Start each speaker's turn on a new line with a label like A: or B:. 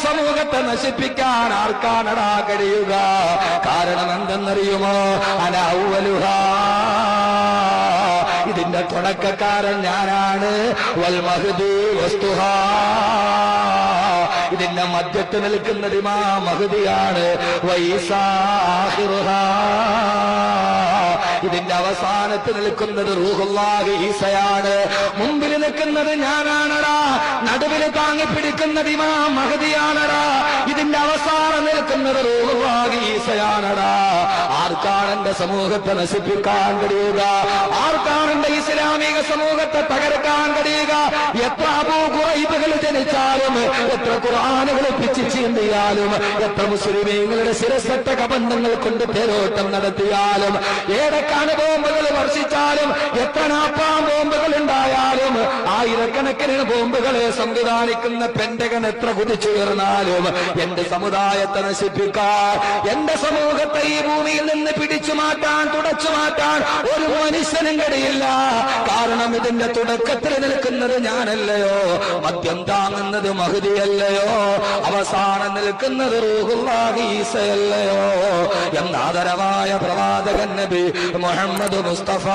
A: സമൂഹത്തെ നശിപ്പിക്കാൻ ആർക്കാണടാ കഴിയുക? കാരണം എന്തെന്നറിയുമോ? അന അവ്വലുഹാ, ഇതിന്റെ തുടക്കക്കാരൻ ഞാനാണ്. വൽ മഹ്ദി വസ്തുഹാ, ഇതിന്റെ മധ്യത്തിൽ നിൽക്കുന്നത് ഇമാം മഹ്ദിയാണ്. വഈസാ ആഖിറുഹാ, ഇതിന്റെ അവസാനത്തിൽ നിൽക്കുന്നത് റൂഹുല്ലാഹി ഈസയാണ്. മുമ്പിൽ നിൽക്കുന്നത് ഞാനാണടാ, നടുവിൽ താങ്ങിപ്പിടിക്കുന്നത് ഇമാം മഹ്ദിയാണടാ, ഇതിന്റെ അവസാനം നിൽക്കുന്നത് റൂഹുല്ലാഹി ഈസയാണടാ. ആർക്കാണ് എന്റെ സമൂഹത്തെ നശിപ്പിക്കാൻ കഴിയുക? ആർക്കാണ് എന്റെ ഇസ്ലാമിക സമൂഹത്തെ തകർക്കാൻ കഴിയുക? എത്ര അബൂ ഖുറൈബുകൾ ജനിച്ചാലും, എത്ര ഖുർആനുകൾ പിച്ച് ചീന്തിയാലും, എത്ര മുസ്ലിമീങ്ങളുടെ ശിരസറ്റ കബന്ധങ്ങൾ കൊണ്ട് തേരോട്ടം നടത്തിയാലും, ഏതൊക്കെ ബോംബുകൾ വർഷിച്ചാലും, എത്ര നാപ്പാം ബോംബുകൾ ഉണ്ടായാലും, ആയിരക്കണക്കിന് ബോംബുകളെ സംവിധാനിക്കുന്ന പെന്റഗൺ എത്ര കുതിച്ചുയർന്നാലും, എന്റെ സമുദായത്തെ നശിപ്പിക്കാൻ, എന്റെ സമൂഹത്തെ ഈ ഭൂമിയിൽ നിന്ന് പിടിച്ചു മാറ്റാൻ, തുടച്ചു മാറ്റാൻ ഒരു മനുഷ്യനും കഴിയില്ല. കാരണം ഇതിന്റെ തുടക്കത്തിൽ നിൽക്കുന്നത് ഞാനല്ലയോ, മദ്യം താങ്ങുന്നത് മഹ്ദിയല്ലയോ, അവസാനം നിൽക്കുന്നത് റൂഹുല്ലാഹി ഈസയല്ലയോ എന്ന ആദരവായ പ്രവാചകൻ നബി മുഹമ്മദ് മുസ്തഫ.